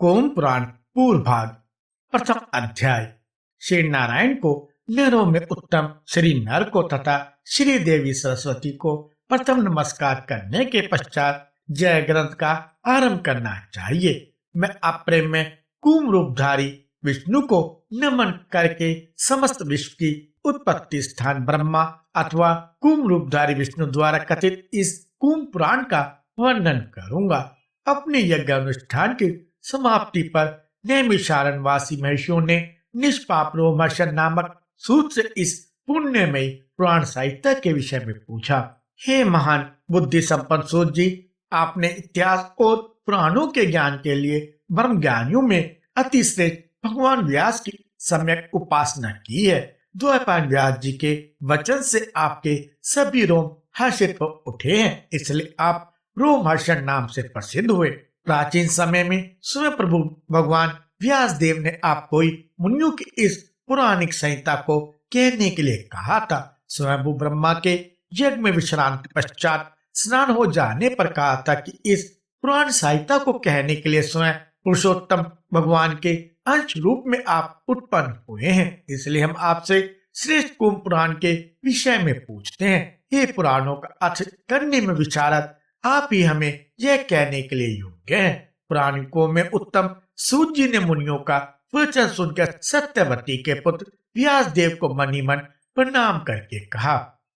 कौन पुराण पूर्व भाग प्रथम अध्याय। श्री नारायण को नरों में उत्तम श्री नर को तथा श्री देवी सरस्वती को प्रथम नमस्कार करने के पश्चात जय ग्रंथ का आरंभ करना चाहिए। मैं अप्रेम में कुम रूपधारी विष्णु को नमन करके समस्त विश्व की उत्पत्ति स्थान ब्रह्मा अथवा कुम रूपधारी विष्णु द्वारा कथित इस कुम पुराण का वर्णन करूंगा। अपने यज्ञ अनुष्ठान की समाप्ति पर नैमिषारण्यवासी महर्षियों ने निष्पाप रोमहर्षण नामक सूत से इस पुण्यमयी पुराण साहित्य के विषय में पूछा। हे महान बुद्धि संपन्न सूत जी, आपने इतिहास और पुराणों के ज्ञान के लिए ब्रह्म ज्ञानियों में अतिश्रेष्ठ भगवान व्यास की सम्यक उपासना की है। द्वापर व्यास जी के वचन से आपके सभी रोम हर्षित हो उठे हैं, इसलिए आप रोमहर्षण नाम से प्रसिद्ध हुए। प्राचीन समय में स्वयं प्रभु भगवान व्यास देव ने आपको मुनियों की इस पुराणिक संहिता को कहने के लिए कहा था। स्वयं ब्रह्मा के यज्ञ में विश्रांति पश्चात स्नान हो जाने पर कहा था कि इस पुराण संहिता को कहने के लिए स्वयं पुरुषोत्तम भगवान के अंश रूप में आप उत्पन्न हुए हैं, इसलिए हम आपसे श्रेष्ठ कुम पुराण के विषय में पूछते हैं। ये पुराणों का अर्थ करने में विशारद आप ही हमें यह कहने के लिए योग्य हैं। पुराणिकों में उत्तम सूत जी ने मुनियों का वचन सुनकर सत्यवती के पुत्र व्यास देव को मनी मन प्रणाम करके कहा।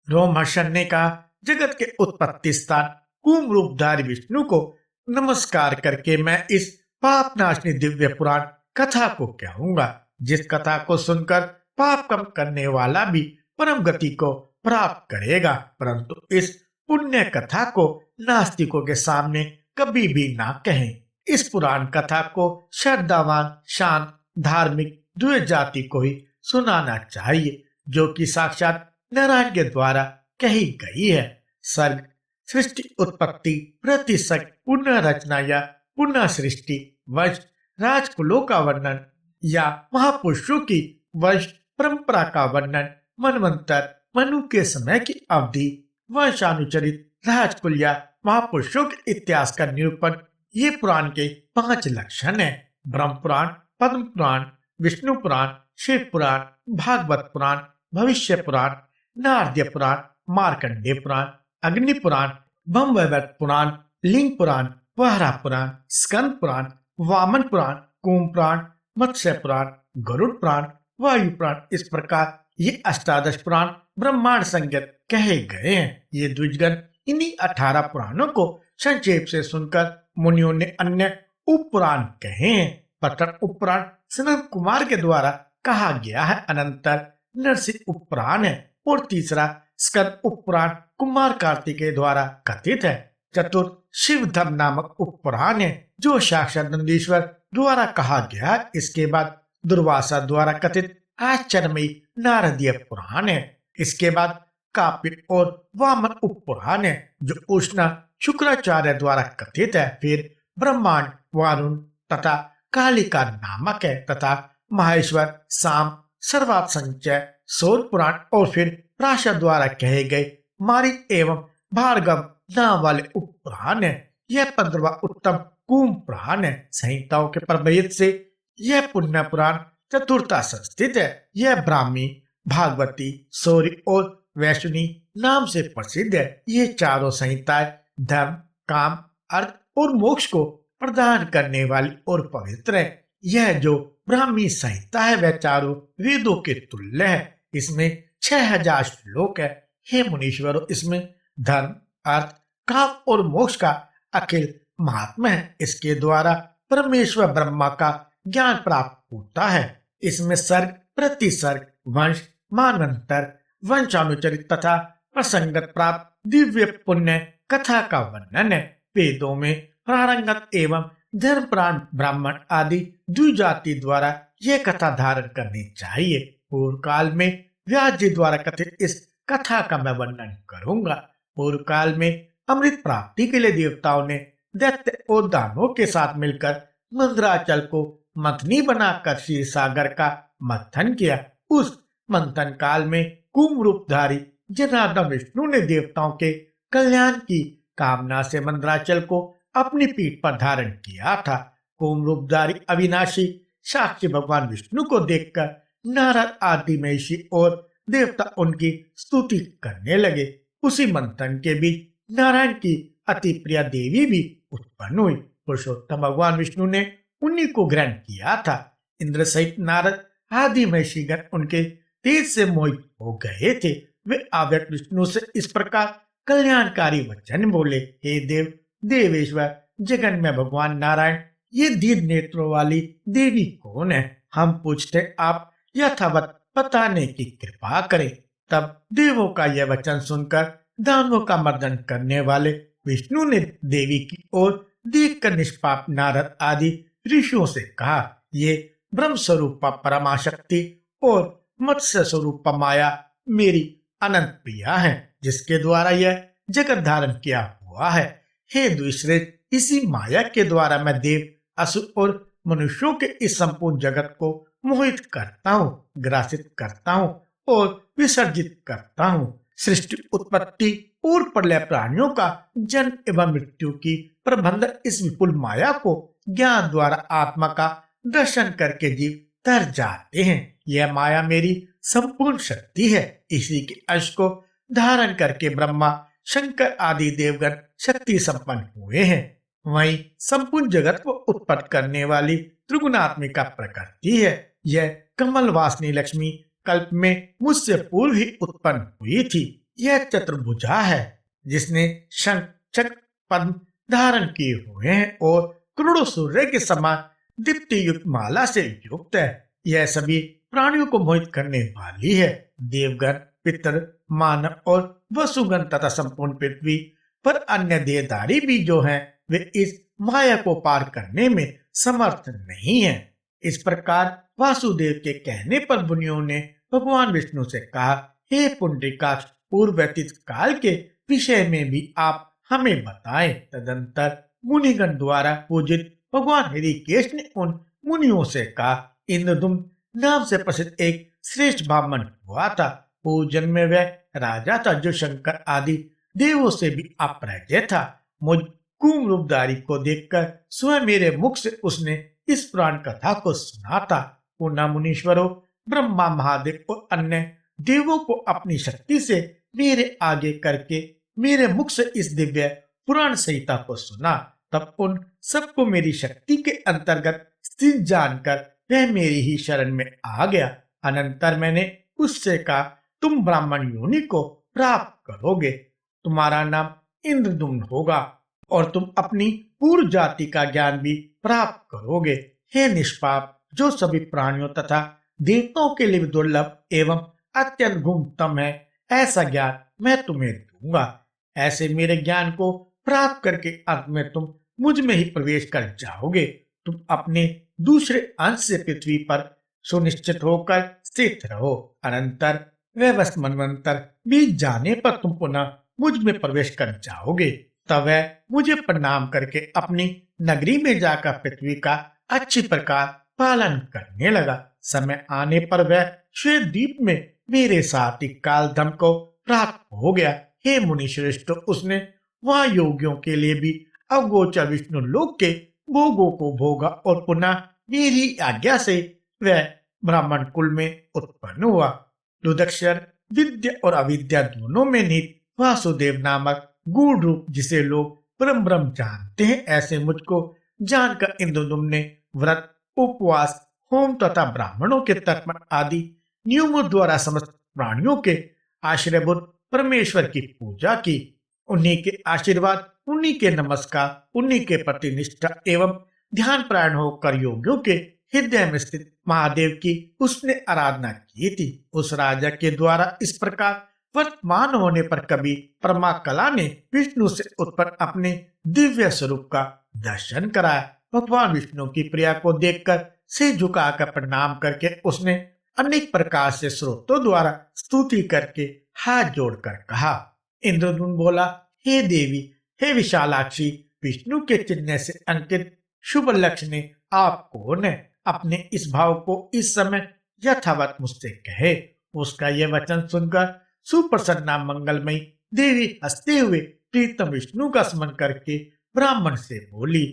रोमहर्षण ने कहा, जगत के उत्पत्ति स्थान कुम रूपधारी विष्णु को नमस्कार करके मैं इस पापनाशनी दिव्य पुराण कथा को कहूंगा, जिस कथा को सुनकर पाप कम करने वाला भी परम गति को प्राप्त करेगा। परंतु इस पुण्य कथा को नास्तिकों के सामने कभी भी ना कहें। इस पुराण कथा को श्रद्धावान शांत धार्मिक द्वय जाति को ही सुनाना चाहिए, जो कि साक्षात नारायण के द्वारा कही गई है। सर्ग सृष्टि उत्पत्ति प्रतिसर्ग पुनः रचना या पुनः सृष्टि वंश राजकुलों का वर्णन या महापुरुषों की वंश परंपरा का वर्णन मनवंतर मनु के समय की अवधि वंशानुचरित राजकुल या महापुरुषों के इतिहास का निरूपण ये पुराण के 5 लक्षण है। ब्रह्म पुराण, पद्म पुराण, विष्णु पुराण, शिव पुराण, भागवत पुराण, भविष्य पुराण, नारदीय पुराण, मार्कंडेय पुराण, अग्नि पुराण, ब्रह्मवैवर्त पुराण, लिंग पुराण, वाराह पुराण, स्कंद पुराण, वामन पुराण, कुम पुराण, मत्स्य पुराण, गरुड़ पुराण, वायु पुराण। इस प्रकार ये 18 पुराण ब्रह्मांड संज्ञक कहे गए हैं। ये द्विजगण इन्हीं 18 पुराणों को संक्षेप से सुनकर मुनियों ने अन्य उप पुराण कहे हैं। प्रथम उप पुराण सनत कुमार के द्वारा कहा गया है, अनंतर नरसिंह उप पुराण है और तीसरा स्कंद उप पुराण कुमार कार्तिकेय द्वारा कथित है। चतुर्थ शिवधर्म नामक उप पुराण है, जो साक्षात नंदीश्वर द्वारा कहा गया है। इसके बाद दुर्वासा द्वारा कथित आश्चर्यमयी नारदीय पुराण है। इसके बाद कापिल और वामन उप पुराण है, जो उष्ण शुक्राचार्य द्वारा कथित है। फिर ब्रह्मांड, वारुण तथा कालिका नामक है तथा महेश्वर, साम, सर्वात संचय, सौर पुराण और फिर प्राशा द्वारा कहे गए मारिक एवं भार्गव नाम वाले उप पुराण है। यह 15वां उत्तम कुम पुराण है। संहिताओं के प्रभेद से यह पुण्य पुराण चतुर्था संस्थित है। यह ब्राह्मी, भागवती, सौरी और वैष्णवी नाम से प्रसिद्ध है। ये चारों संहिताएं धर्म, काम, अर्थ और मोक्ष को प्रदान करने वाली और पवित्र है। यह जो ब्राह्मी संहिता है वह चारों वेदों के तुल्य है। इसमें 6000 श्लोक है। हे मुनीश्वरों, इसमें धर्म, अर्थ, काम और मोक्ष का अखिल महात्मा है। इसके द्वारा परमेश्वर ब्रह्मा का ज्ञान प्राप्त होता है। इसमें सर्ग, प्रतिसर्ग, वंश, मानवंतर, वंशानुचरित तथा प्रसंगत प्राप्त दिव्य पुण्य कथा का वर्णन है। वेदों में प्रारंगत एवं धर्मप्राण ब्राह्मण आदि द्विजाति द्वारा यह कथा धारण करनी चाहिए। पूर्व काल में व्यास जी द्वारा कथित इस कथा का मैं वर्णन करूंगा। पूर्व काल में अमृत प्राप्ति के लिए देवताओं ने दैत्य और दानवों के साथ मिलकर मंदराचल को मंथनी बनाकर क्षीर सागर का मंथन किया। उस मंथन काल में कुम रूपधारी जनार्दन विष्णु ने देवताओं के कल्याण की कामना से मंदराचल को अपनी पीठ पर धारण किया था। कोमरूपधारी अविनाशी साक्षी भगवान विष्णु को देखकर नारद आदि महिषी और देवता उनकी स्तुति करने लगे। उसी मंथन के बीच नारायण की अति प्रिय देवी भी उत्पन्न हुई। पुरुषोत्तम भगवान विष्णु ने उन्हीं को ग्रहण किया था। इंद्र सहित नारद आदि महिषीगण उनके तेज से मोहित हो गए थे। वे आव्यक्त विष्णु से इस प्रकार कल्याणकारी वचन बोले, हे देव देवेश्वर जगन में भगवान नारायण, ये दीर्घ नेत्रों वाली देवी कौन है? हम पूछते आप यथावत बताने की कृपा करें। तब देवों का यह वचन सुनकर दानवों का मर्दन करने वाले विष्णु ने देवी की ओर देखकर निष्पाप नारद आदि ऋषियों से कहा, ये ब्रह्म स्वरूप परमाशक्ति और मत्स्य स्वरूप माया मेरी अनंत प्रिया है, जिसके द्वारा यह जगत धारण किया हुआ है। हे द्विश्रेष्ठ, इसी माया के द्वारा मैं देव असुर और मनुष्यों के इस संपूर्ण जगत को मोहित करता हूँ, ग्रासित करता हूँ और विसर्जित करता हूँ। सृष्टि उत्पत्ति और प्रलय प्राणियों का जन्म एवं मृत्यु की प्रबंधन इस विपुल माया को ज्ञान द्वारा आत्मा का दर्शन करके जीव तर जाते हैं। यह माया मेरी संपूर्ण शक्ति है। इसी के अंश को धारण करके ब्रह्मा शंकर आदि देवगण शक्ति संपन्न हुए हैं। वहीं संपूर्ण जगत को उत्पन्न करने वाली त्रिगुणात्मिका प्रकृति है। यह कमल वासनी लक्ष्मी कल्प में मुझसे पूर्व ही उत्पन्न हुई थी। यह चतुर्भुजा है, जिसने शंख चक्र पद्म धारण किए हुए हैं और करोड़ों सूर्य के समान दीप्ति युक्त माला से युक्त है। यह सभी प्राणियों को मोहित करने वाली है। देवगण, पितर, मानव और वसुगण तथा संपूर्ण पृथ्वी पर अन्य देहधारी भी जो हैं, वे इस माया को पार करने में समर्थ नहीं है। इस प्रकार वासुदेव के कहने पर मुनियों ने भगवान विष्णु से कहा, हे पुंडरीकाक्ष, पूर्व व्यतीत काल के विषय में भी आप हमें बताएं। तदंतर मुनिगण द्वारा पूजित भगवान हरिकेश ने उन मुनियों से कहा, इंद्रदुम्न नाम से प्रसिद्ध एक श्रेष्ठ ब्राह्मण हुआ था। पूजन में वह राजा था जो शंकर आदि देवों से भी अपराजय था। मुझ कुम रूपधारी को देखकर स्वयं मेरे मुख से उसने इस पुराण कथा को सुना था। पुनः मुनीश्वरों, ब्रह्मा, महादेव और अन्य देवों को अपनी शक्ति से मेरे आगे करके मेरे मुख से इस दिव्य पुराण संहिता को सुना। तब उन सबको मेरी शक्ति के अंतर्गत स्थित जानकर वह मेरी ही शरण में आ गया। अनंतर मैंने उससे कहा, तुम ब्राह्मण योनि को प्राप्त करोगे, तुम्हारा नाम इंद्रदुम्न होगा और तुम अपनी पूर्व जाति का ज्ञान भी प्राप्त करोगे। हे निष्पाप, जो सभी प्राणियों तथा देवताओं के लिए दुर्लभ एवं अत्यंत गुणतम है, ऐसा ज्ञान मैं तुम्हें दूंगा। ऐसे मेरे ज्ञान को प्राप्त करके अंत में तुम मुझ में ही प्रवेश कर जाओगे। तुम अपने दूसरे अंश से पृथ्वी पर सुनिश्चित होकर स्थित रहो। अनंतर वह मनवंतर बीत जाने पर तुम पुनः मुझ में प्रवेश कर जाओगे। तब वह मुझे प्रणाम करके अपनी नगरी में जाकर पृथ्वी का अच्छी प्रकार पालन करने लगा। समय आने पर वह श्वेत द्वीप में मेरे साथ ही कालधम को प्राप्त हो गया। हे मुनिश्रेष्ठ, उसने वहाँ योगियों के लिए भी अवगोचर विष्णु लोक के भोगों को भोगा और पुनः मेरी आज्ञा से वह ब्राह्मण कुल में उत्पन्न हुआ। दुदक्षर विद्या और अविद्या दोनों में निहित वासुदेव नामक गूढ़ रूप, जिसे लोग परम ब्रह्म जानते हैं, ऐसे मुझको जानकर इंद्रदुम्न ने व्रत, उपवास, होम तथा ब्राह्मणों के तर्पण आदि नियमों द्वारा समस्त प्राणियों के आश्रयभूत परमेश्वर की पूजा की। उन्हीं के आशीर्वाद, उन्हीं के नमस्कार, उन्हीं के प्रति निष्ठा एवं ध्यान प्राण होकर योगियों के हृदय में स्थित महादेव की उसने आराधना की थी। उस राजा के द्वारा इस प्रकार वर्तमान होने पर कभी परमा कला ने विष्णु से उत्पन्न अपने दिव्य स्वरूप का दर्शन कराया। भगवान विष्णु की प्रिया को देखकर सिर झुकाकर प्रणाम करके उसने अनेक प्रकार से स्रोतों द्वारा स्तुति करके हाथ जोड़कर कहा। इंद्रदुम्न बोला, हे देवी, हे विशालाक्षी, विष्णु के चिन्ह से अंकित शुभ लक्ष्य ने आप कौन है? अपने इस भाव को इस समय यथावत मुझसे कहे। उसका यह वचन सुनकर सुप्रसन्ना मंगलमयी देवी हंसते हुए प्रीतम विष्णु का स्मरण करके ब्राह्मण से बोली,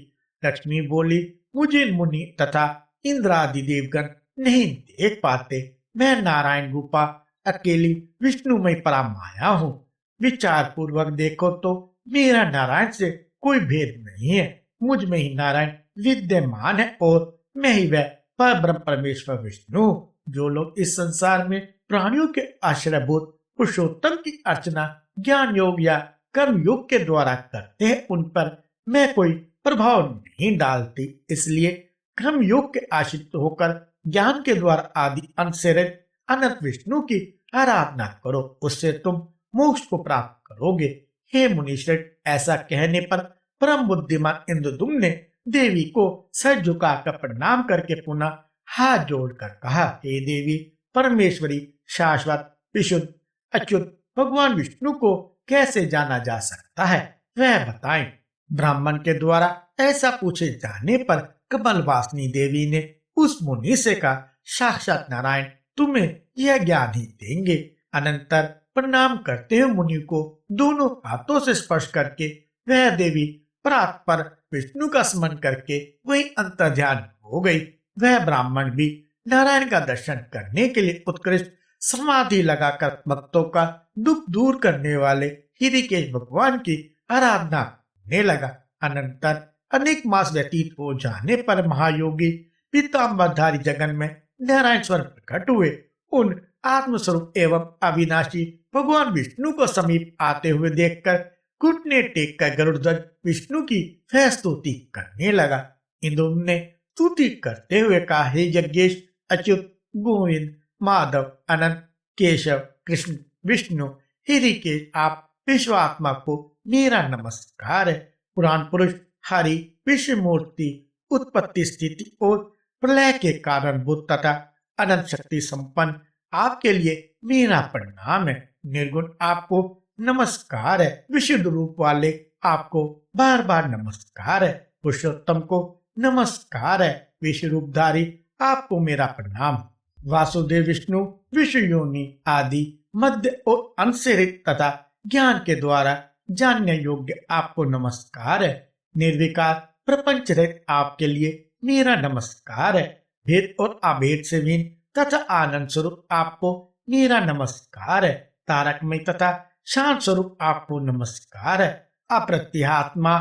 लक्ष्मी बोली, मुझे मुनि तथा इंद्र आदि देवगण नहीं देख पाते। मैं नारायण रूपा अकेली विष्णुमय परामाया हूँ। विचार पूर्वक देखो तो मेरा नारायण से कोई भेद नहीं है। मुझ में ही नारायण विद्यमान है और मैं ही वह पर ब्रह्म परमेश्वर विष्णु हूँ। जो लोग इस संसार में प्राणियों के आश्रयभूत पुरुषोत्तम की अर्चना ज्ञान योग या कर्म योग के द्वारा करते हैं, उन पर मैं कोई प्रभाव नहीं डालती। इसलिए कर्म योग के आश्रित होकर ज्ञान के द्वारा आदि अंत से रहित अनंत विष्णु की आराधना करो, उससे तुम मोक्ष को प्राप्त करोगे। हे मुनीश्रेष्ठ, ऐसा कहने पर परम बुद्धिमान इंद्रदुम्न ने देवी को सर झुकाकर प्रणाम करके पुनः हाथ जोड़कर कहा, हे देवी परमेश्वरी, शाश्वत विशुद्ध अच्युत भगवान विष्णु को कैसे जाना जा सकता है, वह बताएं। ब्राह्मण के द्वारा ऐसा पूछे जाने पर कमलवासिनी देवी ने उस मुनि से कहा, साक्षात नारायण तुम्हें यह ज्ञान ही देंगे। अनंतर प्रणाम करते हुए मुनि को दोनों हाथों से स्पर्श करके वह देवी परात्पर विष्णु का स्मरण करके वही अंतर्ध्यान हो गई। वह ब्राह्मण भी नारायण का दर्शन करने के लिए उत्कृष्ट समाधि लगाकर भक्तों का दुख दूर करने वाले हृषिकेश भगवान की आराधना करने लगा। अनंतर अनेक मास व्यतीत हो जाने पर महायोगी पीताम्बरधारी जगन में नारायण स्वरूप प्रकट हुए। उन आत्मस्वरूप एवं अविनाशी भगवान विष्णु को समीप आते हुए देखकर घुटने टेक कर गरुड़ध्वज विष्णु की स्तुति करने लगा। इंद्र ने स्तुति करते हुए कहा, हे यज्ञेश, अच्युत, गोविंद, माधव, अनंत, केशव, कृष्ण, विष्णु, हृषिकेश, आप विश्वात्मा को मेरा नमस्कार है। पुराण पुरुष हरि, विश्व मूर्ति, उत्पत्ति स्थिति और प्रलय के कारण भूत तथा अनंत शक्ति संपन्न आपके लिए मेरा प्रणाम है। निर्गुण आपको नमस्कार है। विशुद्ध रूप वाले आपको बार बार नमस्कार है। पुरुषोत्तम को नमस्कार है। विश्व रूपधारी आपको मेरा प्रणाम। वासुदेव विष्णु, विश्व योनि आदि मध्य और अंत से रहित तथा ज्ञान के द्वारा जानने योग्य आपको नमस्कार है। निर्विकार प्रपंच रहित आपके लिए मेरा नमस्कार है। भेद और अभेद से भिन्न तथा आनंद स्वरूप आपको मेरा नमस्कार है। तारकमय तथा शांत स्वरूप आपको नमस्कार है। अप्रत्यात्मा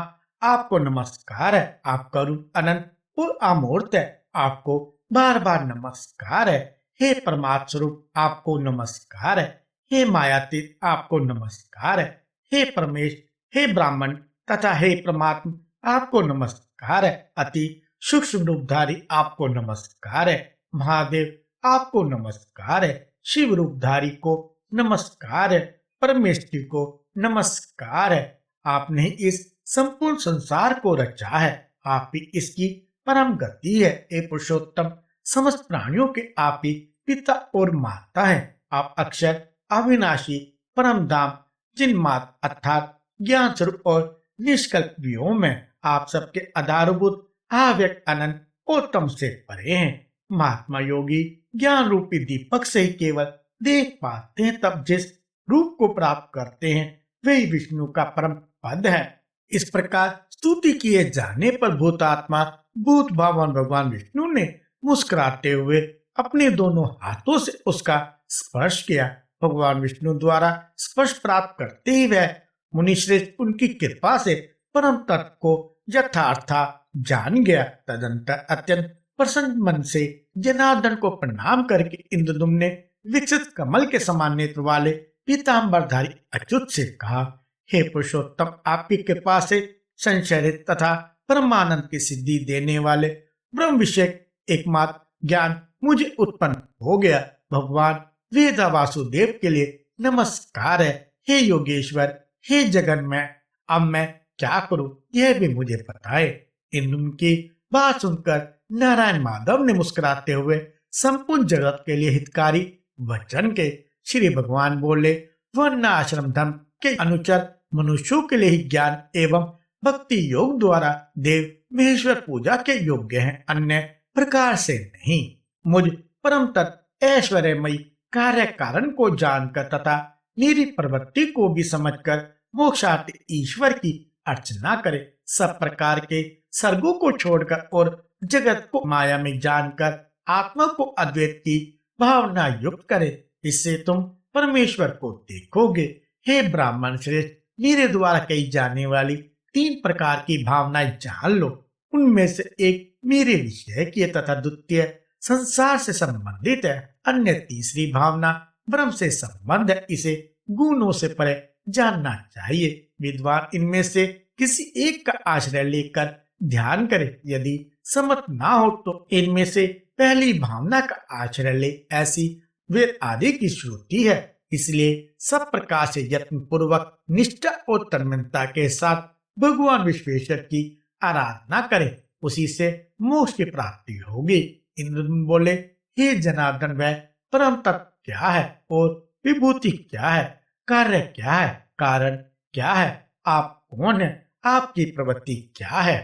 आपको नमस्कार है। आप करुण, अनंत और अमूर्त है, आपको बार बार नमस्कार है। हे परमात्म स्वरूप आपको नमस्कार है। हे मायातीत आपको नमस्कार है। हे परमेश, हे ब्राह्मण तथा हे परमात्मा आपको नमस्कार है। अति सूक्ष्म रूपधारी आपको नमस्कार है। महादेव आपको नमस्कार है। शिव रूपधारी को नमस्कार है। परमेष्टि को नमस्कार है। आपने इस संपूर्ण संसार को रचा है, आप ही इसकी परम गति है। हे पुरुषोत्तम, समस्त प्राणियों के आप ही पिता और माता हैं। आप अक्षर, अविनाशी, परम धाम, जिन्मात अर्थात ज्ञान स्वरूप और निष्कल्प व्योम है। आप सबके आधारभूत अव्यक्त अनंत और तम से परे हैं। महात्मा योगी ज्ञान रूपी दीपक से ही केवल देख पाते हैं, तब जिस रूप को प्राप्त करते हैं वही विष्णु का परम पद है। इस प्रकार स्तुति किए जाने पर भूतात्मा भूत भावन भगवान विष्णु ने मुस्कुराते हुए अपने दोनों हाथों से उसका स्पर्श किया। भगवान विष्णु द्वारा स्पर्श प्राप्त करते ही वह मुनिश्रेष्ठ उनकी कृपा से परम तत्व को यथार्था जान गया। तदंतर अत्यंत प्रसन्न मन से जनार्दन को प्रणाम करके इंद्रदुम्न ने विकसित कमल के समान नेत्र वाले पीताम्बरधारी अच्युत से कहा, हे पुरुषोत्तम, आपकी कृपा से संशयित तथा परमानंद की सिद्धि देने वाले ब्रह्म विषय एकमात्र ज्ञान मुझे उत्पन्न हो गया। भगवान वेद वासुदेव के लिए नमस्कार है। हे योगेश्वर, हे जगन में अब मैं क्या करूं यह भी मुझे बताए। इनकी बात सुनकर नारायण माधव ने मुस्कुराते हुए संपूर्ण जगत के लिए हितकारी वचन के श्री भगवान बोले, वर्ण आश्रम धर्म के अनुचर मनुष्यों के लिए ही ज्ञान एवं भक्ति योग द्वारा देव महेश्वर पूजा के योग्य हैं, अन्य प्रकार से नहीं। मुझ परम तत्व ऐश्वर्यमयी कार्य कारण को जानकर तथा मेरी प्रवृत्ति को भी समझकर मोक्षार्थी ईश्वर की अर्चना करे। सब प्रकार के सर्गों को छोड़कर और जगत को माया में जानकर आत्मा को अद्वैत की भावना युक्त करे। इससे तुम परमेश्वर को देखोगे। हे ब्राह्मण श्रेष्ठ, मेरे द्वारा कही जाने वाली 3 प्रकार की भावनाएं जान लो। उनमें से एक मेरे विषय की है तथा द्वितीय संसार से संबंधित है। अन्य तीसरी भावना ब्रह्म से संबंध है। इसे गुणों से परे जानना चाहिए। विद्वान इनमें से किसी एक का आश्रय लेकर ध्यान करे। यदि सम्मत ना हो तो इनमें से पहली भावना का आश्रय ले, ऐसी वेद आदि की श्रुति है। इसलिए सब प्रकार से यत्न पूर्वक निष्ठा और तन्मयता के साथ भगवान विश्वेश्वर की आराधना करे, उसी से मोक्ष की प्राप्ति होगी। इंद्र बोले, हे जनार्दन, वह परम तत्व क्या है और विभूति क्या है, कार्य क्या है, कारण क्या है, आप कौन है, आपकी प्रवृत्ति क्या है?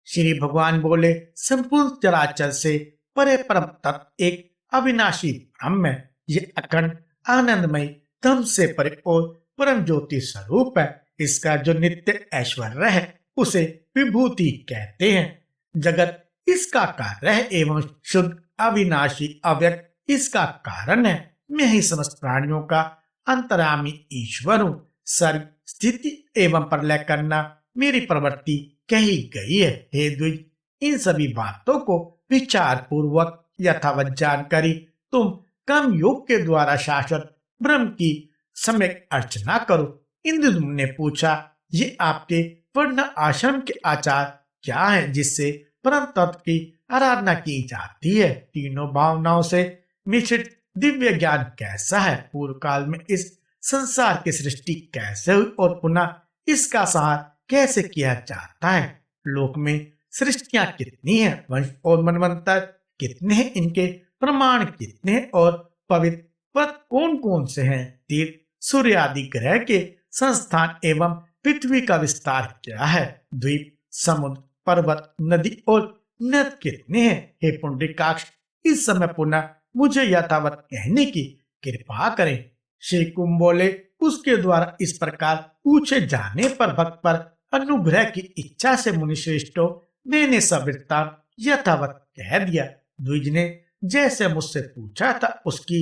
श्री भगवान बोले, संपूर्ण चराचर से परे परम तत्व एक अविनाशी ब्रह्म है। ये अखंड आनंदमय तम से परे और परम ज्योति स्वरूप है। इसका जो नित्य ऐश्वर्य है उसे विभूति कहते हैं। जगत इसका कार्य है एवं शुद्ध अविनाशी अव्यक्त इसका कारण है। मैं ही समस्त प्राणियों का अंतर्यामी ईश्वर हूँ। सर्ग, स्थिति एवं प्रलय करना मेरी प्रवृत्ति कही गई है। हे द्विज, इन सभी बातों को विचार पूर्वक यथावत जानकारी तुम कर्म योग के द्वारा शाश्वत ब्रह्म की सम्यक अर्चना करो। इंद्र ने पूछा, ये आपके वर्ण आश्रम के आचार क्या है जिससे परम तत्व की आराधना की जाती है? तीनों भावनाओं से मिश्रित दिव्य ज्ञान कैसा है? पूर्व काल में इस संसार की सृष्टि कैसे हुई और पुनः इसका संहार कैसे किया जाता है? लोक में सृष्टियां कितनी है, वंश और मनवंतर कितने हैं, इनके प्रमाण कितने हैं और पवित्र पद कौन कौन से हैं? तीर्थ, सूर्य आदि ग्रह के संस्थान एवं पृथ्वी का विस्तार क्या है? द्वीप, समुद्र, पर्वत, नदी और नद कितने हैं? हे पुंडरीकाक्ष, इस समय पुनः मुझे यथावत कहने की कृपा करें। श्री कुंभ बोले, उसके द्वारा इस प्रकार पूछे जाने पर भक्त पर अनुग्रह की इच्छा से मुनिश्रेष्ठों मैंने सब वृत्तांत यथावत कह दिया। द्विज ने जैसे मुझसे पूछा था उसकी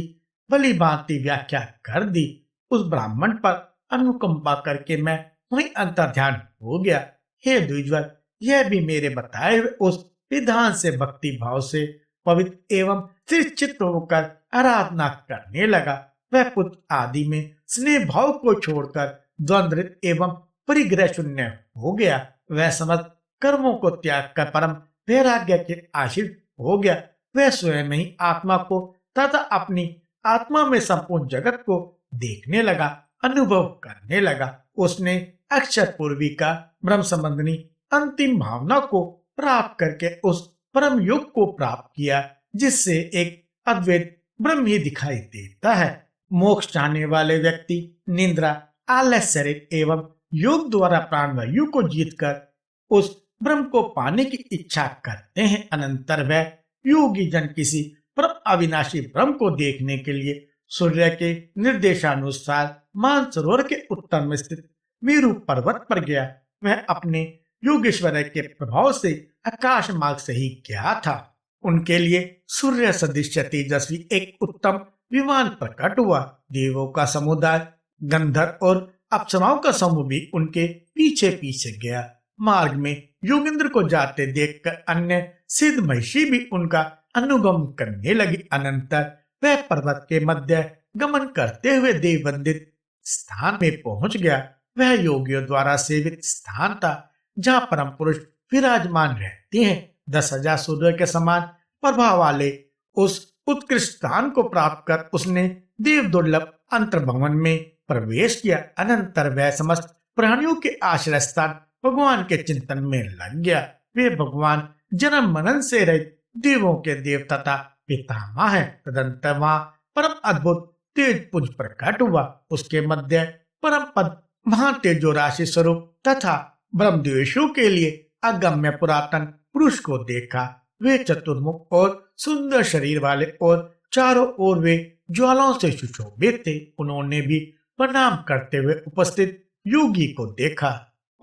भली भांति व्याख्या कर दी। उस ब्राह्मण पर अनुकंपा करके मैं वहीं अंतर्ध्यान हो गया। हे द्विजवर, यह भी मेरे बताए हुए उस विधान से भक्ति भाव से पवित्र एवं चित्त होकर आराधना करने लगा। वह पुत्र आदि में स्नेह भाव को छोड़कर द्वंद्व एवं परिग्रह शून्य हो गया। वह समस्त कर्मों को त्याग कर परम वैराग्य के आश्रित हो गया। वह स्वयं ही आत्मा को तथा अपनी आत्मा में संपूर्ण जगत को देखने लगा, अनुभव करने लगा। उसने अक्षर पूर्वी का ब्रह्म संबंधी अंतिम भावना को प्राप्त करके उस परम योग को प्राप्त किया जिससे एक अद्वैत ब्रह्म ही दिखाई देता है। मोक्ष चाहने वाले व्यक्ति निद्रा, आलस्य एवं योग द्वारा प्राणवायु को जीतकर उस ब्रह्म को पाने की इच्छा करते हैं। अनंतर वह योगी जन किसी परम अविनाशी ब्रह्म को देखने के लिए सूर्य के निर्देशानुसार मानसरोवर के उत्तर में स्थित मेरु पर्वत पर गया। वह अपने योगेश्वर के प्रभाव से आकाश मार्ग से ही गया था। उनके लिए सूर्य सदृश तेजस्वी एक उत्तम विमान प्रकट हुआ। देवों का समुदाय, गंधर्व और अप्सराओं का समूह भी उनके पीछे पीछे गया। मार्ग में योगेंद्र को जाते देखकर अन्य सिद्ध महिषी भी उनका अनुगमन करने लगी। अनंतर वह पर्वत के मध्य गमन करते हुए देव वंदित स्थान में पहुंच गया। वह योगियों द्वारा सेवित स्थान था जहाँ परम पुरुष विराजमान रहते हैं। 10,000 सूर्य के समान प्रभाव वाले उस उत्कृष्ट स्थान को प्राप्त कर उसने देव दुर्लभ अंतर्भवन में प्रवेश किया। अनंतर वह समस्त प्राणियों के आश्रय स्थान भगवान के चिंतन में लग गया। वे भगवान जन्म मनन से रहित देवों के देव तथा पितामह है। तदंतर वहाँ परम अद्भुत तेज पुंज प्रकट हुआ। उसके मध्य परम पद महा तेजो राशि स्वरूप तथा ब्रह्मद्वेषियों के लिए अगम्य पुरातन पुरुष को देखा। वे चतुर्मुख और सुंदर शरीर वाले और चारों ओर वे ज्वालाओं से सुशोभित थे। उन्होंने भी प्रणाम करते हुए उपस्थित योगी को देखा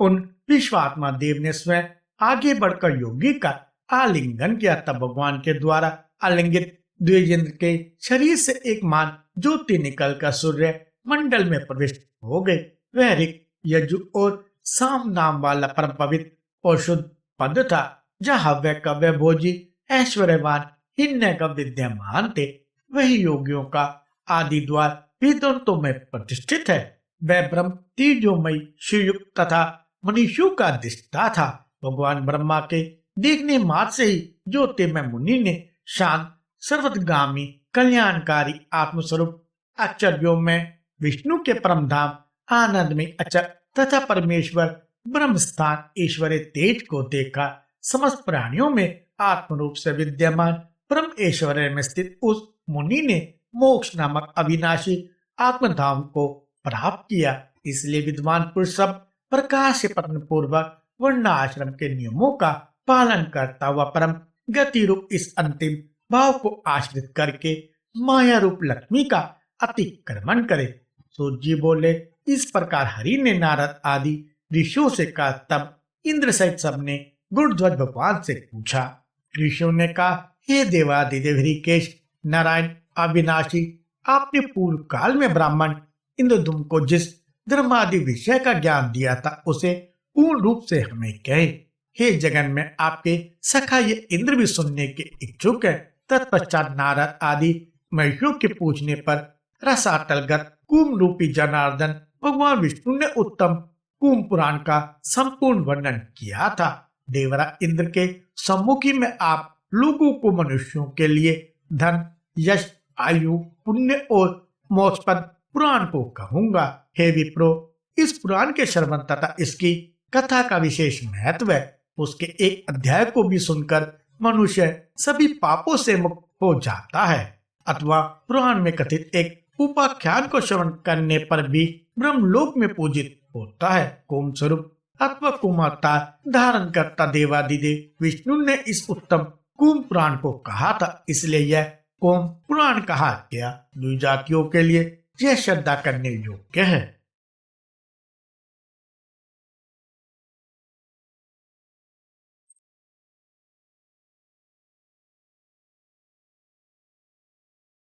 उन विश्वात्मा देव ने स्वयं आगे बढ़कर योगी का आलिंगन किया। तब भगवान के द्वारा आलिंगित द्विजेंद्र के शरीर से एक मान ज्योति निकलकर सूर्य मंडल में प्रविष्ट हो गई। वह ऋग, यजु और साम नाम वाला परम पवित्र और शुद्ध पद था, जहाँ हव्य कव्य भोजी ऐश्वर्यवान हिरण्य का विद्यमान थे। वही योगियों का आदि द्वार वेदांतों में प्रतिष्ठित है। वह ब्रह्म तेजोमयी शिवयुक्त तथा मनुष्यों का अधिष्ठा था। भगवान ब्रह्मा के देखने मात्र से ही ज्योतिर्मय मुनि ने शांत सर्वगामी कल्याणकारी आत्मस्वरूप अक्षर व्योम में विष्णु के परम धाम आनंद में अचर तथा परमेश्वर ब्रह्म स्थान ईश्वरीय तेज को देखा। समस्त प्राणियों में आत्म रूप से विद्यमान परम ऐश्वर्य में स्थित उस मुनि ने मोक्ष नामक अविनाशी आत्मधाम को प्राप्त किया। इसलिए विद्वान पुरुष सब प्रकाश से पतन पूर्वक वर्ण आश्रम के नियमों का पालन करता हुआ परम गति रूप इस अंतिम भाव को आश्रित करके माया रूप लक्ष्मी का अतिक्रमण करे। सूत जी बोले, इस प्रकार हरि ने नारद आदि ऋषियों से कहा। तब इंद्र सहित सबने गुरुध्वज भगवान से पूछा। ऋषियों ने कहा, हे देवादिदेव ऋषिकेश नारायण अविनाशी, आपने पूर्व काल में ब्राह्मण इंद्रदुम्न को जिस धर्मादि विषय का ज्ञान दिया था उसे पूर्ण रूप से हमें कहे। हे जगन में आपके सखा ये इंद्र भी सुनने के इच्छुक है। तत्पश्चात नारद आदि महर्षियों के पूछने पर रसातलगत कुंभ रूपी जनार्दन भगवान विष्णु ने उत्तम कुंभ पुराण का संपूर्ण वर्णन किया था। देवरा इंद्र के सम्मुखी में आप लोगों को मनुष्यों के लिए धन, यश, आयु, पुण्य और मोक्षपद पुराण को कहूंगा। हे विप्रो, इस पुराण के श्रवण तथा इसकी कथा का विशेष महत्व है। उसके एक अध्याय को भी सुनकर मनुष्य सभी पापों से मुक्त हो जाता है, अथवा पुराण में कथित एक उपाख्यान को श्रवण करने पर भी ब्रह्मलोक में पूजित होता है। कुंभ स्वरूप अथवा कुमाता धारण करता देवादिदेव विष्णु ने इस उत्तम कुंभ पुराण को कहा था, इसलिए यह कुंभ पुराण कहा गया। द्विजातियों के लिए यह श्रद्धा करने योग्य है।